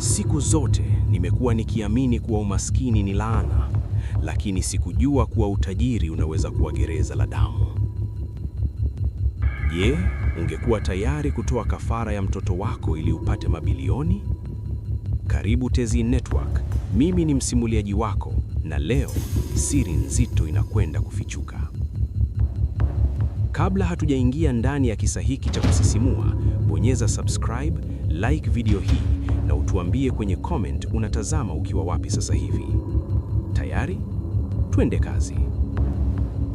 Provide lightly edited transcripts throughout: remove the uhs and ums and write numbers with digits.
Siku zote nimekuwa nikiamini kuwa umaskini ni laana, lakini sikujua kuwa utajiri unaweza kuwa gereza la damu. Je, ungekuwa tayari kutoa kafara ya mtoto wako ili upate mabilioni? Karibu Tezi Network. Mimi ni msimuliaji wako na leo siri nzito inakwenda kufichuka. Kabla hatujaingia ndani ya kisa hiki cha kusisimua, bonyeza subscribe, like video hii na utuambie kwenye comment unatazama ukiwa wapi sasa hivi. Tayari? Twende kazi.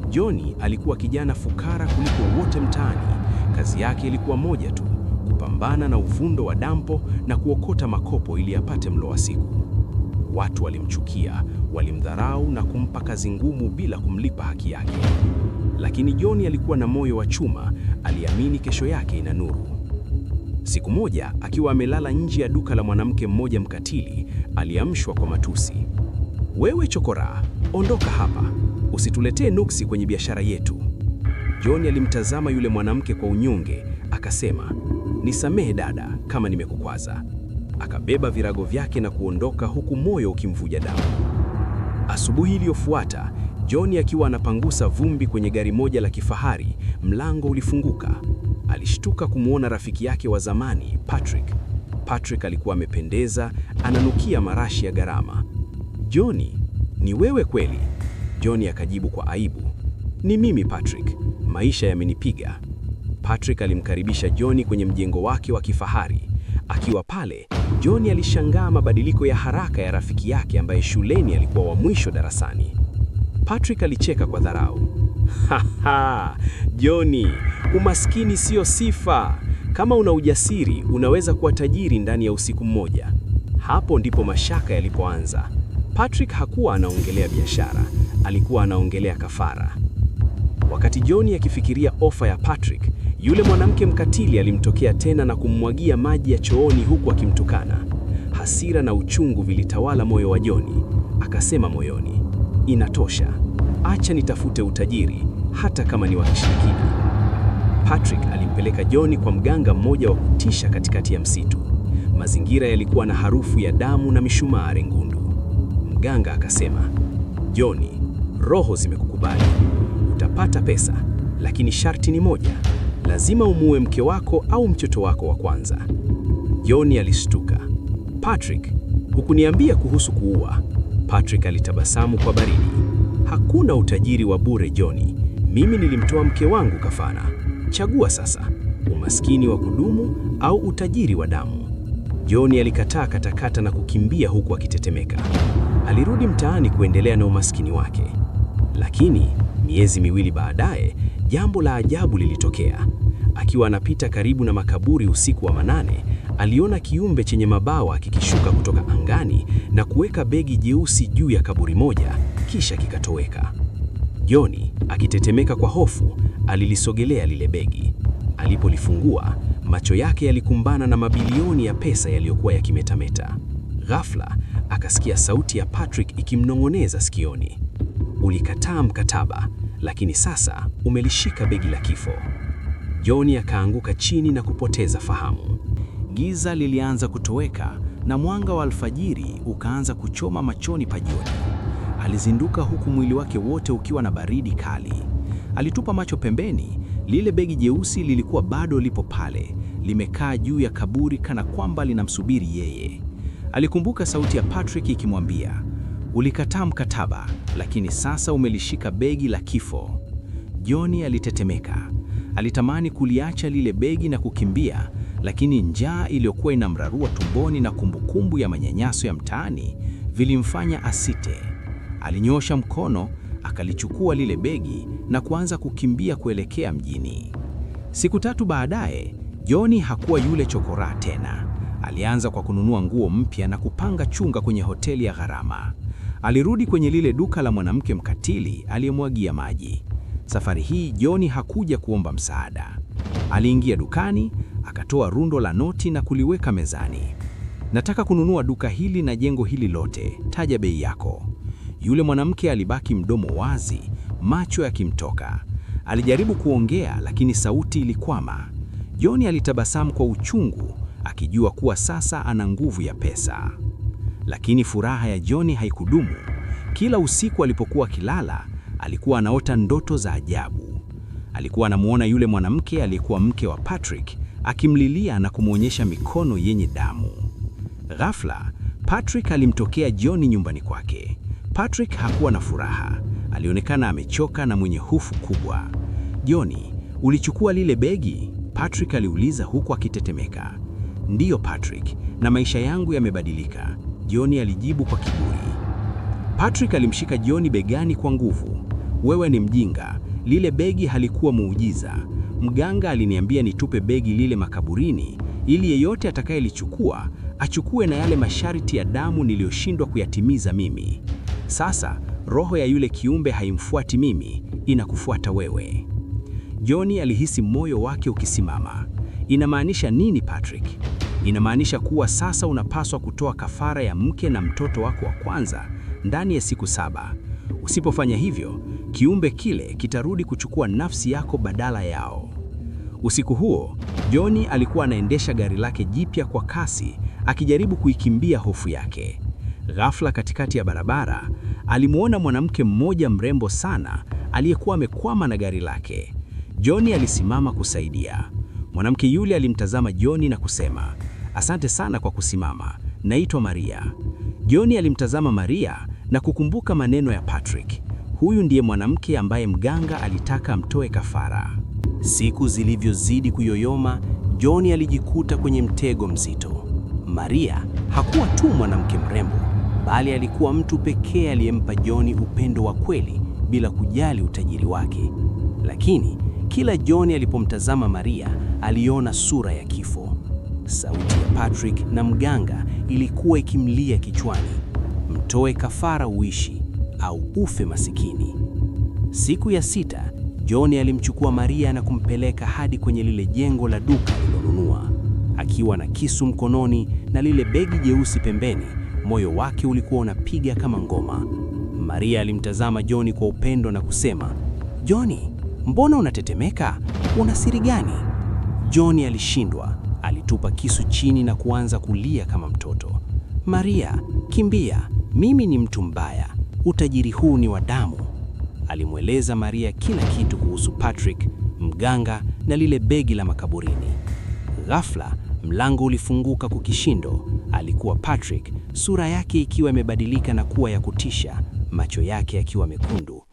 Johnny alikuwa kijana fukara kuliko wote mtaani. Kazi yake ilikuwa moja tu, kupambana na uvundo wa dampo na kuokota makopo ili apate mlo wa siku. Watu walimchukia, walimdharau na kumpa kazi ngumu bila kumlipa haki yake. Lakini Johnny alikuwa na moyo wa chuma, aliamini kesho yake ina nuru. Siku moja, akiwa amelala nje ya duka la mwanamke mmoja mkatili, aliamshwa kwa matusi. "Wewe chokora, ondoka hapa. Usituletee nuksi kwenye biashara yetu." Johnny alimtazama yule mwanamke kwa unyonge, akasema, "Nisamehe dada kama nimekukwaza." Akabeba virago vyake na kuondoka huku moyo ukimvuja damu. Asubuhi iliyofuata, Johnny akiwa anapangusa vumbi kwenye gari moja la kifahari, mlango ulifunguka. Alishtuka kumwona rafiki yake wa zamani, Patrick. Patrick alikuwa amependeza, ananukia marashi ya gharama. "Johnny, ni wewe kweli?" Johnny akajibu kwa aibu, "Ni mimi Patrick, maisha yamenipiga." Patrick alimkaribisha Johnny kwenye mjengo wake wa kifahari. Akiwa pale, Johnny alishangaa mabadiliko ya haraka ya rafiki yake ambaye shuleni alikuwa wa mwisho darasani. Patrick alicheka kwa dharau. "Haha, Johnny, umaskini sio sifa. Kama una ujasiri, unaweza kuwa tajiri ndani ya usiku mmoja." Hapo ndipo mashaka yalipoanza. Patrick hakuwa anaongelea biashara, alikuwa anaongelea kafara. Wakati Johnny akifikiria ofa ya Patrick, yule mwanamke mkatili alimtokea tena na kummwagia maji ya chooni huku akimtukana. Hasira na uchungu vilitawala moyo wa Johnny. Akasema moyoni, "Inatosha. Acha nitafute utajiri hata kama ni wa kishirikina." Patrick alimpeleka Johnny kwa mganga mmoja wa kutisha katikati ya msitu. Mazingira yalikuwa na harufu ya damu na mishumaa ngundu. Mganga akasema, "Johnny, roho zimekukubali. Utapata pesa, lakini sharti ni moja. Lazima umuue mke wako au mtoto wako wa kwanza." Johnny alishtuka. "Patrick, hukuniambia kuhusu kuua." Patrick alitabasamu kwa baridi. "Hakuna utajiri wa bure Johnny. Mimi nilimtoa mke wangu kafara. Chagua sasa, umaskini wa kudumu au utajiri wa damu." Johnny alikataa katakata na kukimbia huku akitetemeka. Alirudi mtaani kuendelea na umaskini wake. Lakini miezi miwili baadaye, jambo la ajabu lilitokea. Akiwa anapita karibu na makaburi usiku wa manane, aliona kiumbe chenye mabawa kikishuka kutoka angani na kuweka begi jeusi juu ya kaburi moja, kisha kikatoweka. Johnny, akitetemeka kwa hofu, alilisogelea lile begi. Alipolifungua, macho yake yalikumbana na mabilioni ya pesa yaliyokuwa yakimetameta. Ghafla, akasikia sauti ya Patrick ikimnong'oneza sikioni, "Ulikataa mkataba, lakini sasa umelishika begi la kifo." Johnny akaanguka chini na kupoteza fahamu. Giza lilianza kutoweka na mwanga wa alfajiri ukaanza kuchoma machoni pa Johnny. Alizinduka huku mwili wake wote ukiwa na baridi kali. Alitupa macho pembeni, lile begi jeusi lilikuwa bado lipo pale, limekaa juu ya kaburi kana kwamba linamsubiri yeye. Alikumbuka sauti ya Patrick ikimwambia, "Ulikataa mkataba, lakini sasa umelishika begi la kifo." Johnny alitetemeka. Alitamani kuliacha lile begi na kukimbia, lakini njaa iliyokuwa inamrarua tumboni na kumbukumbu ya manyanyaso ya mtaani vilimfanya asite. Alinyosha mkono, akalichukua lile begi na kuanza kukimbia kuelekea mjini. Siku 3 baadaye, Johnny hakuwa yule chokora tena. Alianza kwa kununua nguo mpya na kupanga chunga kwenye hoteli ya gharama. Alirudi kwenye lile duka la mwanamke mkatili aliyemwagia maji. Safari hii Johnny hakuja kuomba msaada. Aliingia dukani, akatoa rundo la noti na kuliweka mezani. "Nataka kununua duka hili na jengo hili lote, taja bei yako." Yule mwanamke alibaki mdomo wazi, macho yakimtoka. Alijaribu kuongea lakini sauti ilikwama. Johnny alitabasamu kwa uchungu, akijua kuwa sasa ana nguvu ya pesa. Lakini furaha ya John haikudumu. Kila usiku alipokuwa akilala, alikuwa anaota ndoto za ajabu. Alikuwa anamuona yule mwanamke aliyekuwa mke wa Patrick akimlilia na kumwonyesha mikono yenye damu. Ghafla, Patrick alimtokea John nyumbani kwake. Patrick hakuwa na furaha. Alionekana amechoka na mwenye hofu kubwa. "John, ulichukua lile begi?" Patrick aliuliza huku akitetemeka. "Ndiyo Patrick, na maisha yangu yamebadilika," John alijibu kwa kiburi. Patrick alimshika John begani kwa nguvu. "Wewe ni mjinga, lile begi halikuwa muujiza. Mganga aliniambia nitupe begi lile makaburini ili yeyote atakayelichukua achukue na yale masharti ya damu niliyoshindwa kuyatimiza mimi. Sasa roho ya yule kiumbe haimfuati mimi, inakufuata wewe." John alihisi moyo wake ukisimama. "Inamaanisha nini Patrick?" "Inamaanisha kuwa sasa unapaswa kutoa kafara ya mke na mtoto wako wa kwanza ndani ya siku 7. Usipofanya hivyo, kiumbe kile kitarudi kuchukua nafsi yako badala yao." Usiku huo, John alikuwa anaendesha gari lake jipya kwa kasi, akijaribu kuikimbia hofu yake. Ghafla katikati ya barabara, alimuona mwanamke mmoja mrembo sana aliyekuwa amekwama na gari lake. John alisimama kusaidia. Mwanamke yule alimtazama John na kusema, "Asante sana kwa kusimama. Naitwa Maria." John alimtazama Maria na kukumbuka maneno ya Patrick. Huyu ndiye mwanamke ambaye mganga alitaka amtoe kafara. Siku zilivyozidi kuyoyoma, John alijikuta kwenye mtego mzito. Maria hakuwa tu mwanamke mrembo, bali alikuwa mtu pekee aliyempa John upendo wa kweli bila kujali utajiri wake. Lakini kila John alipomtazama Maria, aliona sura ya kifo. Sauti ya Patrick na mganga ilikuwa ikimlia kichwani, "Mtoe kafara uishi au ufe masikini." Siku ya 6, John alimchukua Maria na kumpeleka hadi kwenye lile jengo la duka alilonunua. Akiwa na kisu mkononi na lile begi jeusi pembeni, moyo wake ulikuwa unapiga kama ngoma. Maria alimtazama John kwa upendo na kusema, "John, mbona unatetemeka? Una siri gani?" John alishindwa, alitupa kisu chini na kuanza kulia kama mtoto. "Maria, kimbia, mimi ni mtu mbaya. Utajiri huu ni wa damu." Alimweleza Maria kila kitu kuhusu Patrick, mganga na lile begi la makaburini. Ghafla, mlango ulifunguka kwa kishindo. Alikuwa Patrick, sura yake ikiwa imebadilika na kuwa ya kutisha, macho yake yakiwa mekundu.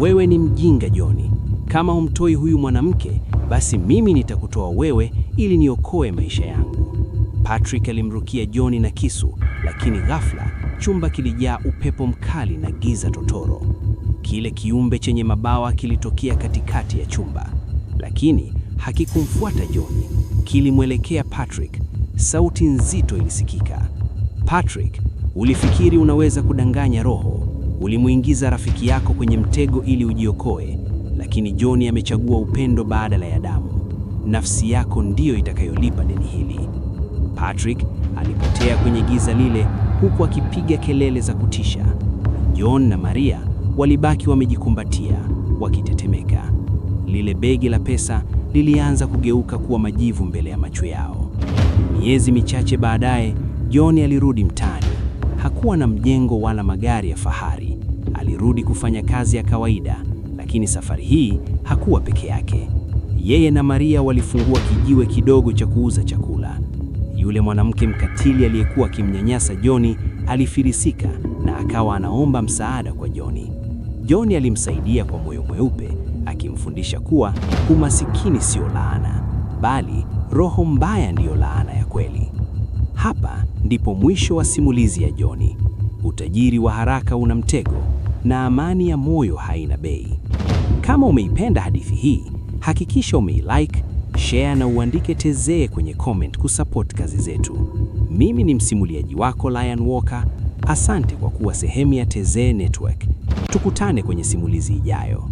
"Wewe ni mjinga John. Kama humtoi huyu mwanamke, basi mimi nitakutoa wewe ili niokoe maisha yangu." Patrick alimrukia John na kisu, lakini ghafla chumba kilijaa upepo mkali na giza totoro. Kile kiumbe chenye mabawa kilitokea katikati ya chumba, lakini hakikumfuata John. Kilimwelekea Patrick. Sauti nzito ilisikika, "Patrick, ulifikiri unaweza kudanganya roho? Ulimuingiza rafiki yako kwenye mtego ili ujiokoe, lakini John amechagua upendo badala ya damu. Nafsi yako ndiyo itakayolipa deni hili." Patrick alipotea kwenye giza lile huku akipiga kelele za kutisha. John na Maria walibaki wamejikumbatia, wakitetemeka. Lile begi la pesa lilianza kugeuka kuwa majivu mbele ya macho yao. Miezi michache baadaye, John alirudi mtaani. Hakuwa na mjengo wala magari ya fahari. Alirudi kufanya kazi ya kawaida, lakini safari hii hakuwa peke yake. Yeye na Maria walifungua kijiwe kidogo cha kuuza chakula. Yule mwanamke mkatili aliyekuwa akimnyanyasa John alifirisika na akawa anaomba msaada kwa John. John alimsaidia kwa moyo mweupe, akimfundisha kuwa umasikini sio laana, bali roho mbaya ndiyo laana ya kweli. Hapa ndipo mwisho wa simulizi ya John. Utajiri wa haraka una mtego na amani ya moyo haina bei. Kama umeipenda hadithi hii, hakikisha umeilike, share na uandike tezee kwenye comment kusupport kazi zetu. Mimi ni msimuliaji wako Lion Walker. Asante kwa kuwa sehemu ya Tezee Network. Tukutane kwenye simulizi ijayo.